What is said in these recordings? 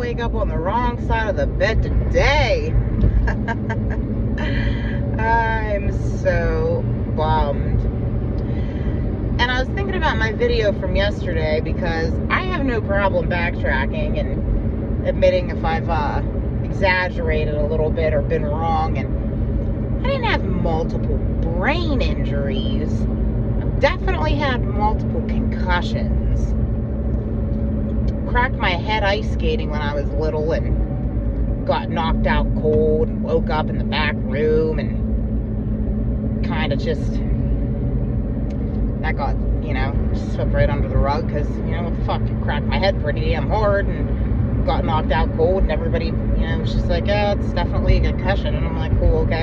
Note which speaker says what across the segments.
Speaker 1: wake up on the wrong side of the bed today. I'm so bummed. And I was thinking about my video from yesterday because I have no problem backtracking and admitting if I've exaggerated a little bit or been wrong. And I didn't have multiple brain injuries. I've definitely had multiple concussions. Cracked my head ice skating when I was little and got knocked out cold and woke up in the back room and kind of just, that got, swept right under the rug because, what the fuck, it cracked my head pretty damn hard and got knocked out cold and everybody, was just like, yeah, it's definitely a concussion. And I'm like, cool, okay.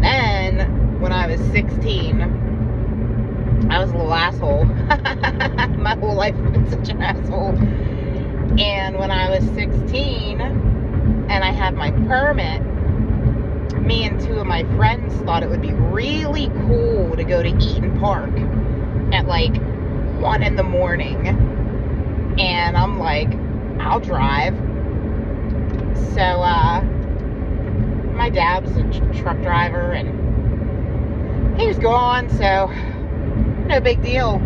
Speaker 1: And then when I was 16, I was a little asshole. My whole life I've been such an asshole. And when I was 16 and I had my permit, me and two of my friends thought it would be really cool to go to Eaton Park at like 1 in the morning. And I'm like, I'll drive. So my dad was a truck driver and he was gone, so no big deal.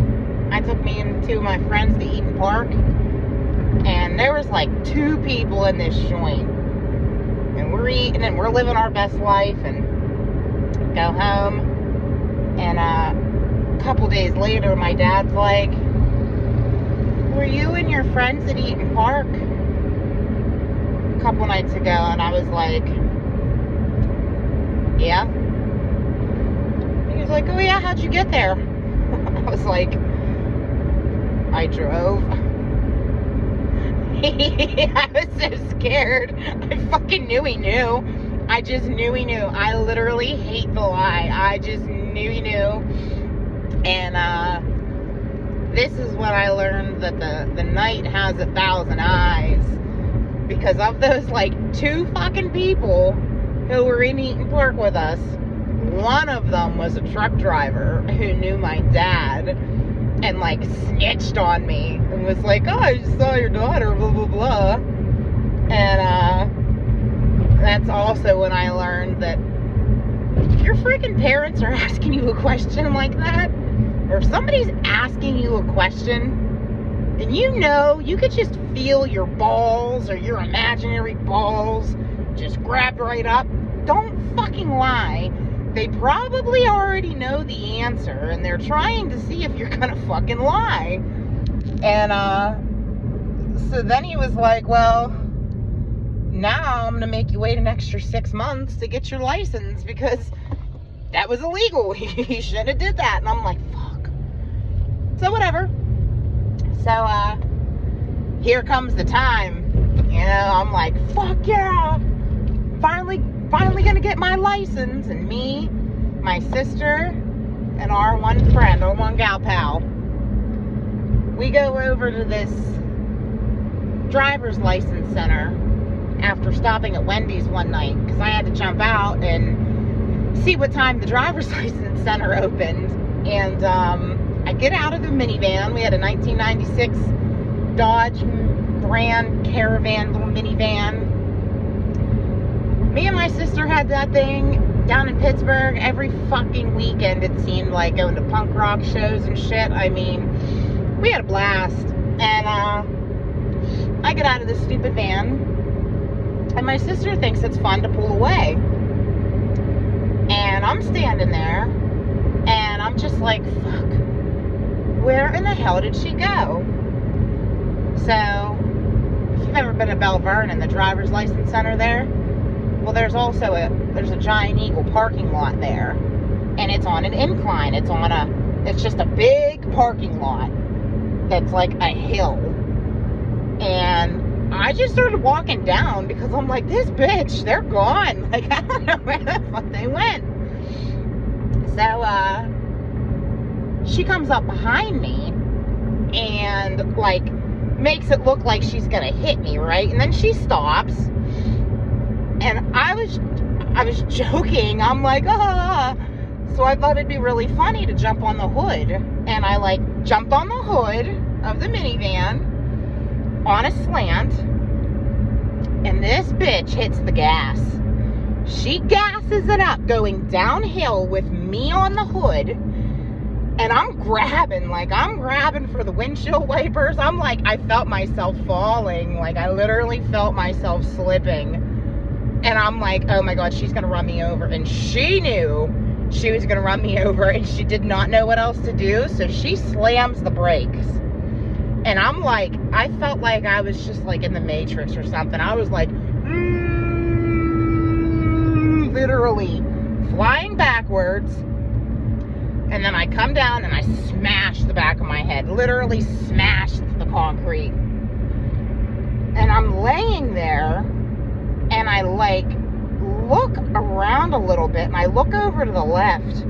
Speaker 1: I took me and two of my friends to Eaton Park, and there was like 2 people in this joint, and we're eating and we're living our best life, and go home. And a couple days later, my dad's like, were you and your friends at Eaton Park a couple nights ago? And I was like, yeah. He was like, oh yeah, how'd you get there? I was like, I drove. I was so scared. I fucking knew he knew. I just knew he knew. I literally hate the lie. I just knew he knew. And this is when I learned that the night has 1,000 eyes. Because of those like 2 fucking people who were in Eaton Park with us, one of them was a truck driver who knew my dad and like snitched on me and was like, oh, I just saw your daughter, blah blah blah. And that's also when I learned that if your freaking parents are asking you a question like that, or if somebody's asking you a question and you could just feel your balls or your imaginary balls just grab right up, don't fucking lie. They probably already know the answer, and they're trying to see if you're gonna fucking lie. And so then he was like, well, now I'm gonna make you wait an extra 6 months to get your license because that was illegal. You shouldn't have did that. And I'm like, fuck. So whatever. So here comes the time. I'm like, fuck yeah, finally gonna get my license. And me, my sister, and our one friend, our one gal pal, we go over to this driver's license center after stopping at Wendy's one night because I had to jump out and see what time the driver's license center opened. And I get out of the minivan. We had a 1996 Dodge brand Caravan little minivan. Me and my sister had that thing down in Pittsburgh every fucking weekend, it seemed like, going to punk rock shows and shit. I mean, we had a blast. And I get out of this stupid van, and my sister thinks it's fun to pull away. And I'm standing there, and I'm just like, fuck, where in the hell did she go? So, if you've ever been to Belle Vernon, the driver's license center there, well, there's a Giant Eagle parking lot there, and it's on an incline. It's just a big parking lot that's like a hill. And I just started walking down because I'm like, this bitch, they're gone. Like, I don't know where the fuck they went. So, she comes up behind me and like makes it look like she's gonna hit me, right? And then she stops, and I was joking. I'm like, ah. So I thought it'd be really funny to jump on the hood, and I like jumped on the hood of the minivan, on a slant, and this bitch hits the gas. She gasses it up going downhill with me on the hood, and I'm grabbing for the windshield wipers. I'm like, I felt myself falling. Like, I literally felt myself slipping. And I'm like, oh my God, she's gonna run me over. And she knew she was gonna run me over, and she did not know what else to do, so she slams the brakes. And I'm like, I felt like I was just like in the Matrix or something. I was like, literally flying backwards. And then I come down and I smash the back of my head, literally smashed the concrete. And I'm laying there, and I like look around a little bit, and I look over to the left,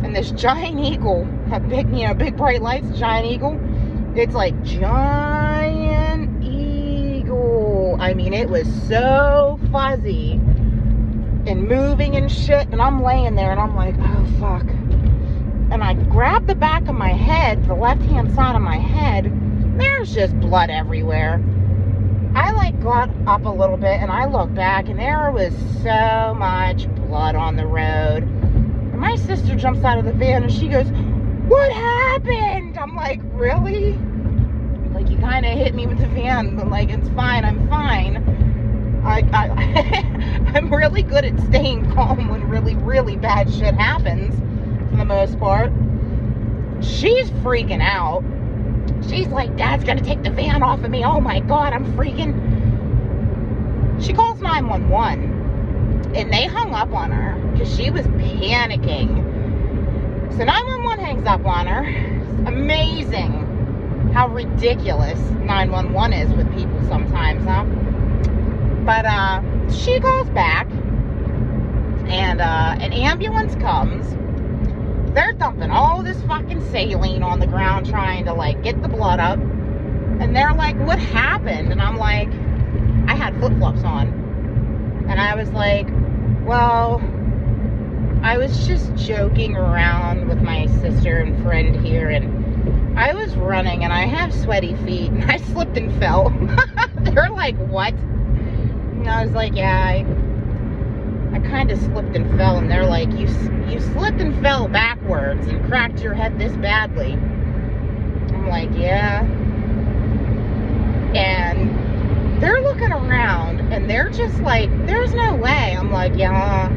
Speaker 1: and this giant eagle, big bright lights, giant eagle. It's like giant eagle. I mean, it was so fuzzy and moving and shit. And I'm laying there, and I'm like, oh fuck. And I grab the back of my head, the left-hand side of my head. There's just blood everywhere. I like got up a little bit, and I looked back, and there was so much blood on the road. And my sister jumps out of the van, and she goes, what happened? I'm like, really? Like, you kind of hit me with the van, but like, it's fine, I'm fine. I'm really good at staying calm when really, really bad shit happens, for the most part. She's freaking out. She's like, Dad's gonna take the van off of me. Oh my God, I'm freaking. She calls 911, and they hung up on her because she was panicking. So 911 hangs up on her. It's amazing how ridiculous 911 is with people sometimes, huh? But she calls back, and an ambulance comes. They're dumping all this fucking saline on the ground trying to like get the blood up. And they're like, what happened? And I'm like, I had flip-flops on. And I was like, well, I was just joking around with my sister and friend here, and I was running, and I have sweaty feet, and I slipped and fell. They're like, what? And I was like, yeah, I kind of slipped and fell. And they're like, you slipped and fell backwards and cracked your head this badly. I'm like, yeah. And they're looking around, and they're just like, there's no way. I'm like, yeah,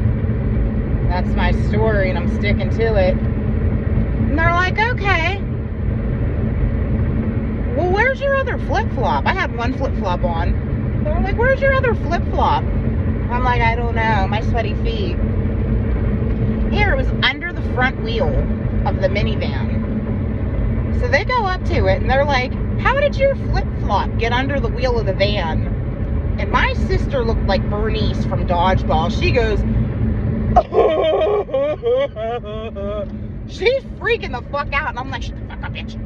Speaker 1: that's my story, and I'm sticking to it. And they're like, okay, well, where's your other flip-flop? I had one flip-flop on. They're like, where's your other flip-flop? I'm like, I don't know, my sweaty feet. Here, it was under the front wheel of the minivan. So they go up to it, and they're like, how did your flip-flop get under the wheel of the van? And my sister looked like Bernice from Dodgeball. She goes, she's freaking the fuck out. And I'm like, shut the fuck up, bitch.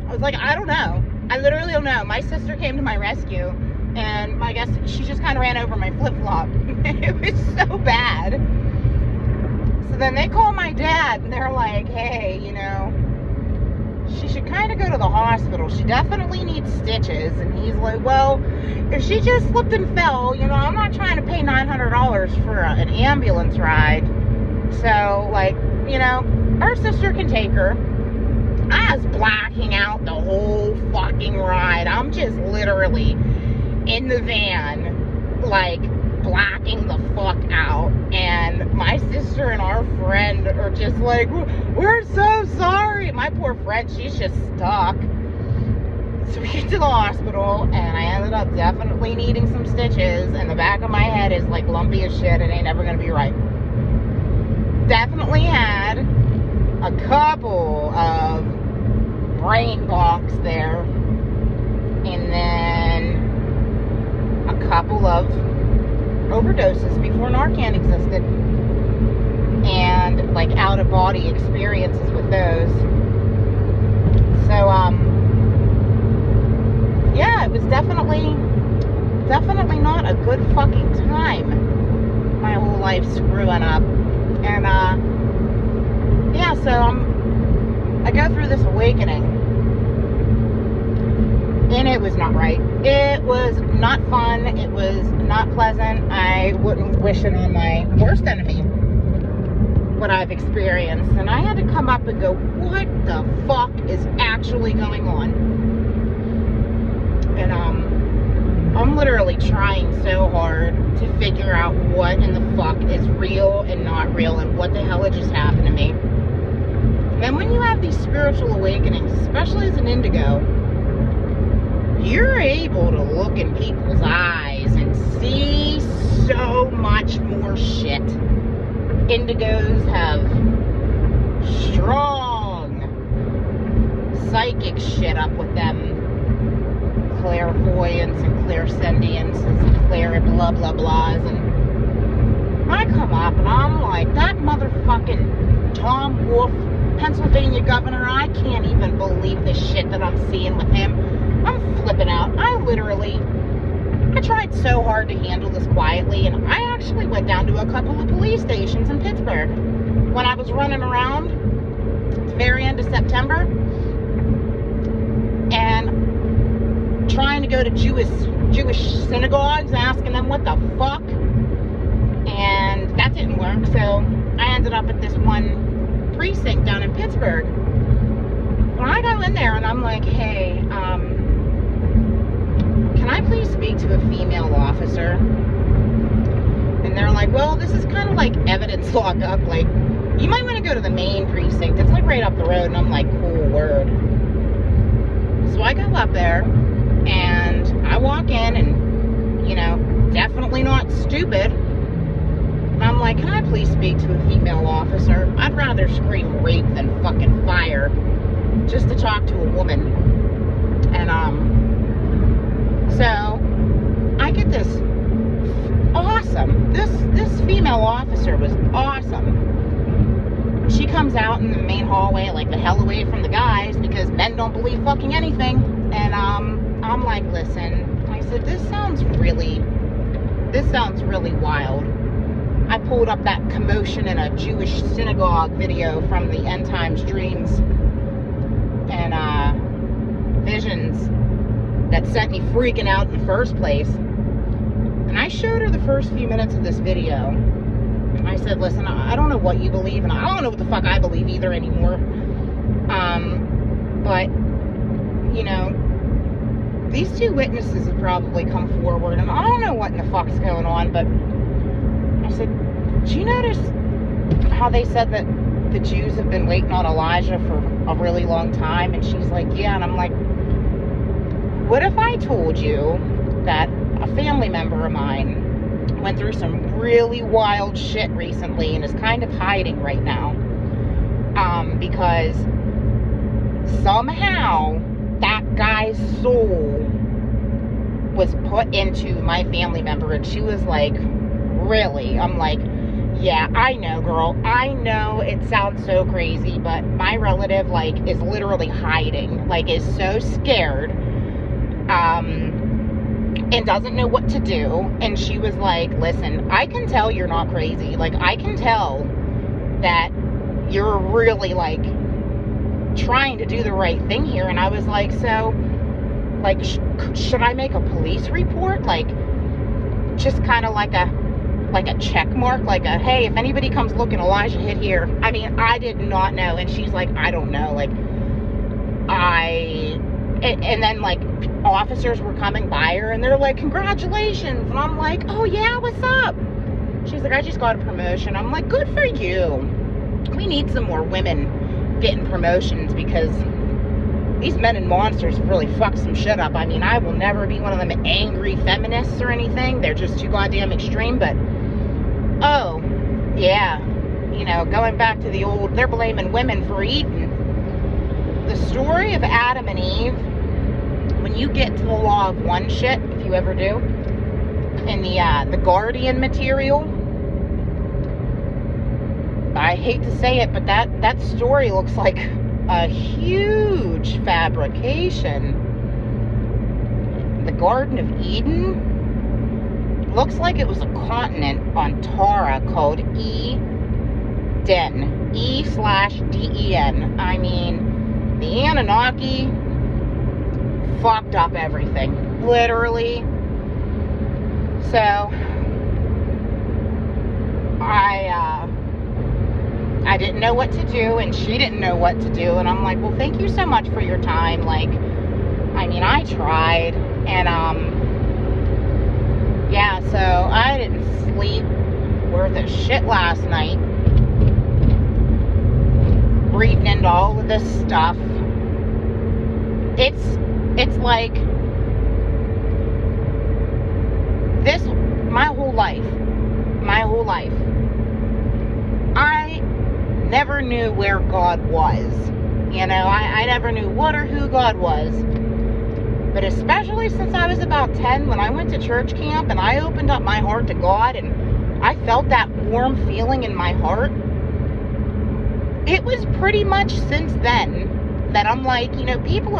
Speaker 1: I was like, I don't know. I literally don't know. My sister came to my rescue, and I guess she just kind of ran over my flip-flop. It was so bad. So then they call my dad, and they're like, hey, you know, she should kind of go to the hospital. She definitely needs stitches. And he's like, well, if she just slipped and fell, you know, I'm not trying to pay $900 for an ambulance ride. So, like, you know, our sister can take her. I was blacking out the whole fucking ride. I'm just literally in the van, like, blacking the fuck out. And my sister and our friend are just like, we're so sorry. My poor friend, she's just stuck. So we get to the hospital, and I ended up definitely needing some stitches, and the back of my head is like lumpy as shit. It ain't ever gonna be right. Definitely had a couple of brain blocks there, and then a couple of overdoses before Narcan existed, and like out-of-body experiences with those. So yeah, it was definitely not a good fucking time. My whole life screwing up. And yeah, so I go through this awakening, And it was not right. It was not fun. It was not pleasant. I wouldn't wish it on my worst enemy, what I've experienced. And I had to come up and go, what the fuck is actually going on? And I'm literally trying so hard to figure out what in the fuck is real and not real, and what the hell had just happened to me. And when you have these spiritual awakenings, especially as an indigo, you're able to look in people's eyes and see so much more shit. Indigos have strong psychic shit up with them. Clairvoyance and clairsentience and clair blah blah blahs. And I come up and I'm like, that motherfucking Tom Wolf, Pennsylvania governor, I can't even believe the shit that I'm seeing with him. I'm flipping out. I tried so hard to handle this quietly, and I actually went down to a couple of police stations in Pittsburgh when I was running around at the very end of September and trying to go to Jewish synagogues, asking them what the fuck, and that didn't work. So I ended up at this one precinct down in Pittsburgh. When I go in there and I'm like, hey, can I please speak to a female officer? And they're like, well, this is kind of like evidence lockup. Like, you might want to go to the main precinct. It's like right up the road. And I'm like, cool, word. So I go up there and I walk in and, you know, definitely not stupid. And I'm like, can I please speak to a female officer? I'd rather scream rape than fucking fire just to talk to a woman. And, so I get this awesome, this female officer was awesome. She comes out in the main hallway like the hell away from the guys because men don't believe fucking anything. And I'm like, listen, I said, this sounds really wild. I pulled up that commotion in a Jewish synagogue video from the End Times Dreams and visions that sent me freaking out in the first place. And I showed her the first few minutes of this video. And I said, listen, I don't know what you believe, and I don't know what the fuck I believe either anymore. But, you know, these two witnesses have probably come forward, and I don't know what in the fuck's going on, but I said, do you notice how they said that the Jews have been waiting on Elijah for a really long time? And she's like, yeah. And I'm like, what if I told you that a family member of mine went through some really wild shit recently and is kind of hiding right now? Because somehow that guy's soul was put into my family member. And she was like, really? I'm like, yeah, I know, girl. I know it sounds so crazy, but my relative, like, is literally hiding, like, is so scared, and doesn't know what to do. And she was like, listen, I can tell you're not crazy. Like, I can tell that you're really, like, trying to do the right thing here. And I was like, so, like, should I make a police report? Like, just kind of like a check mark, like a, hey, if anybody comes looking, Elijah hit here. I mean, I did not know. And she's like, I don't know. Like, and then, like, officers were coming by her and they're like, congratulations. And I'm like, oh yeah, what's up? She's like, I just got a promotion. I'm like, good for you. We need some more women getting promotions, because these men and monsters have really fucked some shit up. I mean, I will never be one of them angry feminists or anything. They're just too goddamn extreme. But, oh, yeah, you know, going back to the old, they're blaming women for eating. The story of Adam and Eve, when you get to the law of one shit, if you ever do, in the Guardian material, I hate to say it, but that story looks like a huge fabrication. The Garden of Eden looks like it was a continent on Tara called Eden. E/D-E-N. I mean, the Anunnaki fucked up everything. Literally. So, I didn't know what to do, and she didn't know what to do, and I'm like, well, thank you so much for your time. Like, I mean, I tried, and, yeah, so I didn't sleep worth a shit last night, reading into all of this stuff. It's like, this, my whole life, I never knew where God was. You know, I never knew what or who God was. But especially since I was about 10, when I went to church camp and I opened up my heart to God and I felt that warm feeling in my heart, it was pretty much since then that I'm like, you know, people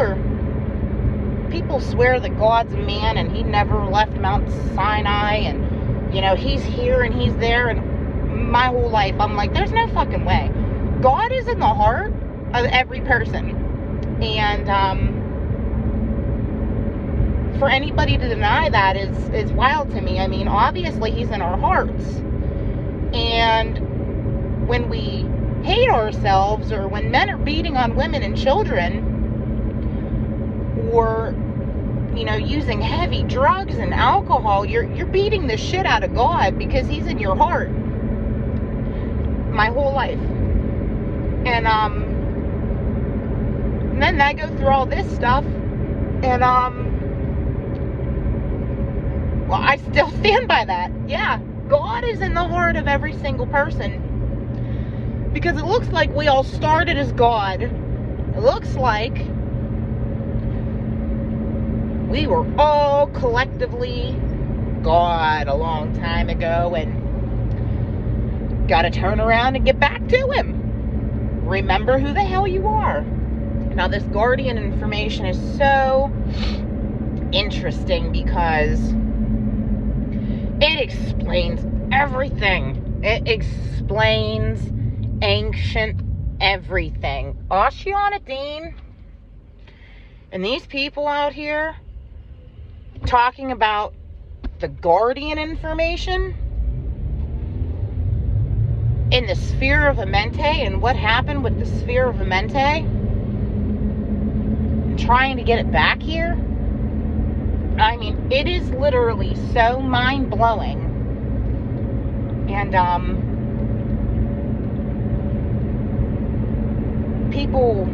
Speaker 1: swear that God's a man and he never left Mount Sinai, and, you know, he's here and he's there, and my whole life I'm like, there's no fucking way. God is in the heart of every person, and for anybody to deny that is wild to me. I mean, obviously he's in our hearts, and when we hate ourselves, or when men are beating on women and children, or, you know, using heavy drugs and alcohol, you're beating the shit out of God, because he's in your heart. My whole life. And then I go through all this stuff, and well, I still stand by that. Yeah, God is in the heart of every single person, because it looks like we all started as God. It looks like we were all collectively God a long time ago, and gotta turn around and get back to him. Remember who the hell you are. Now, this guardian information is so interesting because it explains everything. It explains ancient everything. Oceana Dean and these people out here talking about the guardian information in the sphere of Amente, and what happened with the sphere of Amente, and trying to get it back here. I mean, it is literally so mind-blowing. And people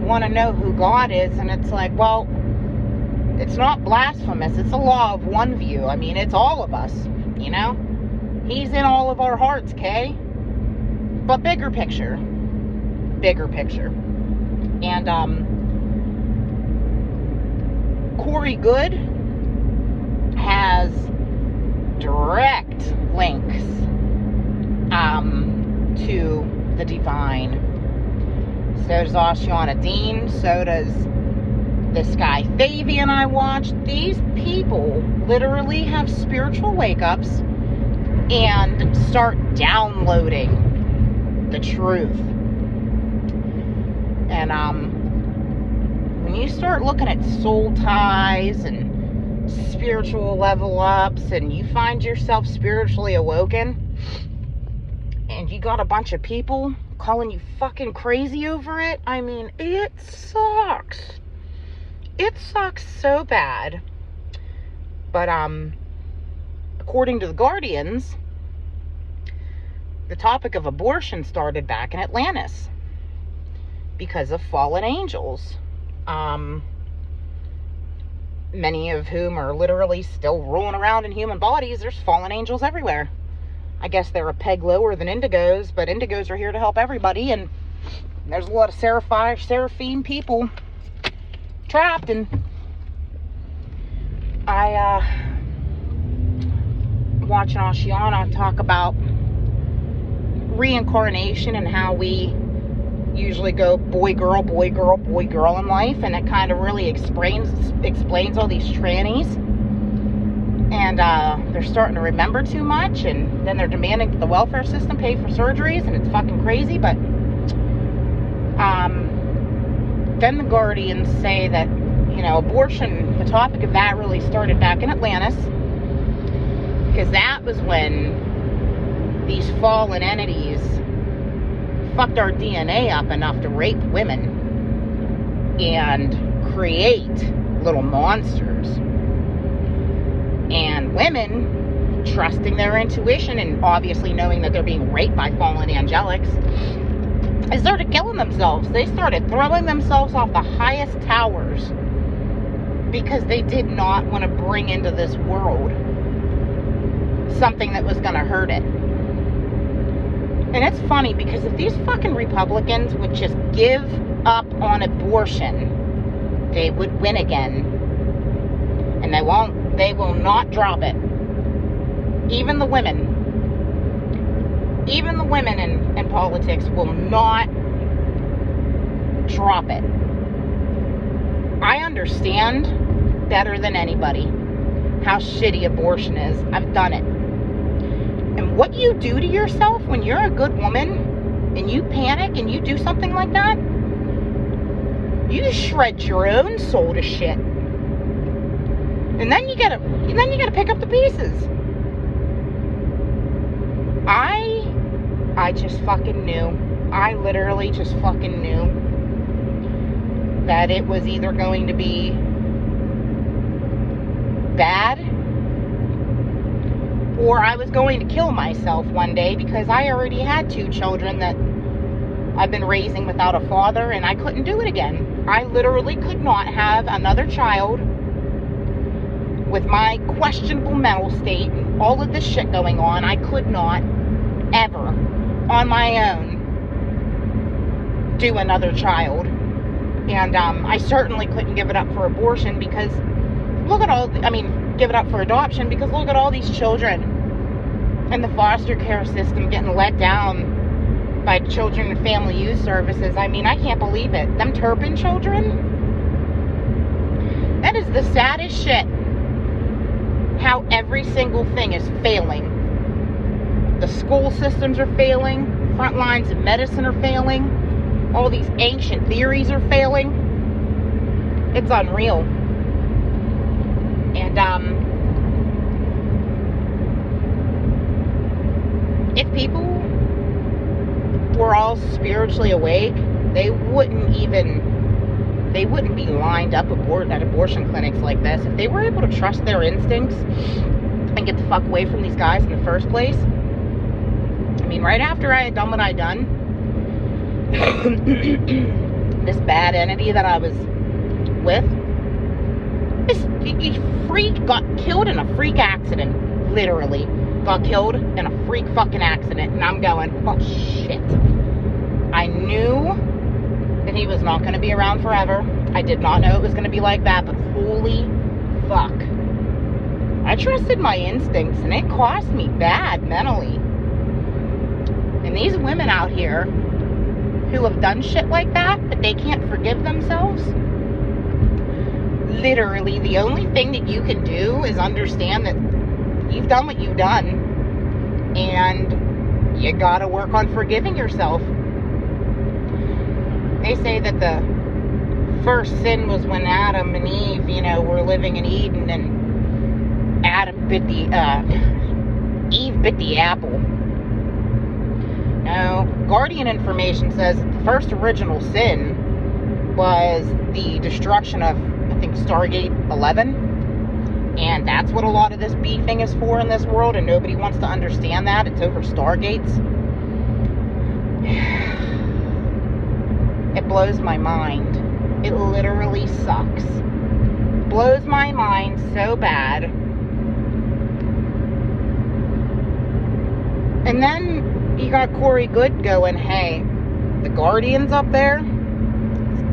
Speaker 1: want to know who God is, and it's like, well, it's not blasphemous. It's a law of one view. I mean, it's all of us, you know? He's in all of our hearts, okay? But bigger picture. And, Corey Good has direct links, to the divine. So does Oceana Dean. So does this guy Fabian I watched. These people literally have spiritual wake-ups and start downloading the truth. And when you start looking at soul ties and spiritual level ups, and you find yourself spiritually awoken, and you got a bunch of people calling you fucking crazy over it, I mean, it sucks. It sucks so bad. But according to the Guardians, the topic of abortion started back in Atlantis because of fallen angels, many of whom are literally still rolling around in human bodies. There's fallen angels everywhere. I guess they're a peg lower than indigos, but indigos are here to help everybody, and there's a lot of seraphim people trapped. And watching Oceana talk about reincarnation and how we usually go boy, girl, boy, girl, boy, girl in life, and it kind of really explains all these trannies, and they're starting to remember too much, and then they're demanding that the welfare system pay for surgeries, and it's fucking crazy. But then the Guardians say that, abortion, the topic of that really started back in Atlantis, because that was when these fallen entities fucked our DNA up enough to rape women and create little monsters. And women, trusting their intuition and obviously knowing that they're being raped by fallen angelics, they started killing themselves. They started throwing themselves off the highest towers because they did not want to bring into this world something that was going to hurt it. And it's funny, because if these fucking Republicans would just give up on abortion, they would win again. And they won't. They will not drop it. Even the women in politics will not drop it. I understand better than anybody how shitty abortion is. I've done it. And what you do to yourself when you're a good woman and you panic and you do something like that, you shred your own soul to shit. And then you gotta pick up the pieces. I just fucking knew. I literally just fucking knew that it was either going to be bad or I was going to kill myself one day, because I already had 2 children that I've been raising without a father, and I couldn't do it again. I literally could not have another child with my questionable mental state and all of this shit going on. I could not ever on my own do another child. And I certainly couldn't give it up for abortion, because look at give it up for adoption, because look at all these children in the foster care system getting let down by Children and Family Youth Services. I can't believe it. Them Turpin children? That is the saddest shit. How every single thing is failing. The school systems are failing. Front lines of medicine are failing. All these ancient theories are failing. It's unreal. And if people were all spiritually awake, they wouldn't be lined up at abortion clinics like this. If they were able to trust their instincts and get the fuck away from these guys in the first place. Right after I had done what I'd done, this bad entity that I was with, this freak got killed in a freak accident. Literally got killed in a freak fucking accident. And I'm going, oh shit. I knew that he was not going to be around forever. I did not know it was going to be like that, but holy fuck. I trusted my instincts, and it cost me bad mentally. And these women out here who have done shit like that, but they can't forgive themselves, literally the only thing that you can do is understand that you've done what you've done, and you gotta work on forgiving yourself. They say that the first sin was when Adam and Eve, were living in Eden, and Eve bit the apple. Now, Guardian information says that the first original sin was the destruction of, I think, Stargate 11. And that's what a lot of this beefing is for in this world, and nobody wants to understand that. It's over Stargates. It blows my mind. It literally sucks. Blows my mind so bad. And then you got Corey Good going, hey, the Guardians up there,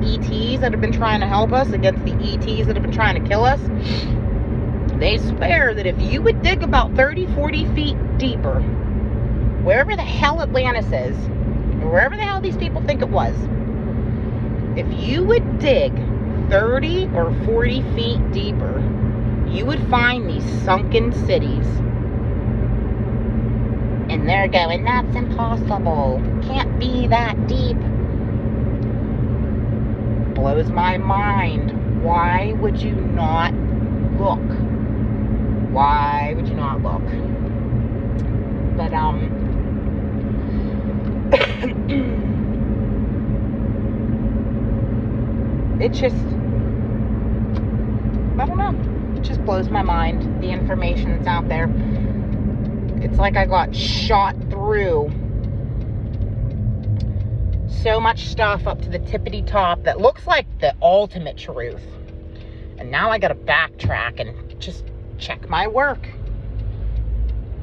Speaker 1: ETs that have been trying to help us against the ETs that have been trying to kill us, they swear that if you would dig about 30, 40 feet deeper, wherever the hell Atlantis is, or wherever the hell these people think it was, if you would dig 30 or 40 feet deeper, you would find these sunken cities. And they're going, that's impossible. Can't be that deep. blows my mind. Why would you not look? Why would you not look? But, it just, I don't know. It just blows my mind, the information that's out there. It's like I got shot through so much stuff up to the tippity top that looks like the ultimate truth. And now I gotta backtrack and just check my work.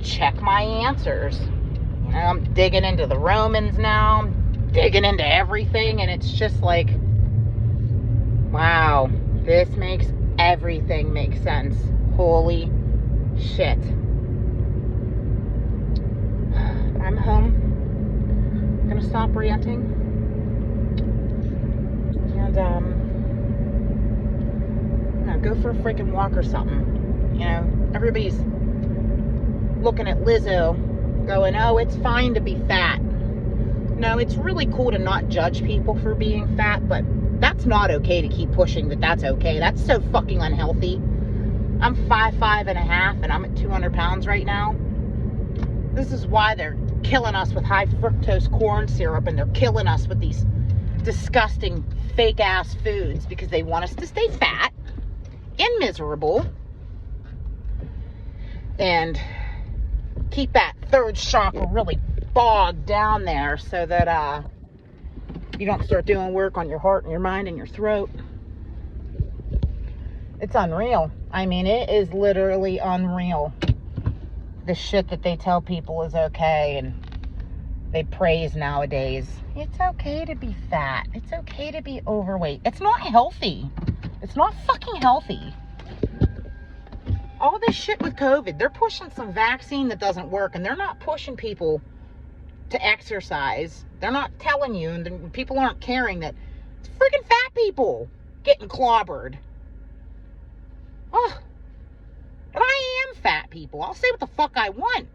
Speaker 1: Check my answers. You know, I'm digging into the Romans now. I'm digging into everything. And it's just like, wow, this makes everything make sense. Holy shit. I'm home. I'm gonna stop ranting. And, you know, go for a freaking walk or something. You know, everybody's looking at Lizzo going, oh, it's fine to be fat. No, it's really cool to not judge people for being fat, but that's not okay to keep pushing that that's okay. That's so fucking unhealthy. I'm 5'5" and a half, and I'm at 200 pounds right now. This is why they're killing us with high fructose corn syrup, and they're killing us with these disgusting fake ass foods, because they want us to stay fat and miserable and keep that third chakra really bogged down there so that you don't start doing work on your heart and your mind and your throat. It's unreal. I mean, it is literally unreal. The shit that they tell people is okay and they praise nowadays. It's okay to be fat. It's okay to be overweight. It's not healthy. It's not fucking healthy. All this shit with COVID, they're pushing some vaccine that doesn't work, and they're not pushing people to exercise. They're not telling you, and people aren't caring that it's freaking fat people getting clobbered. Oh, and I am fat people. I'll say what the fuck I want.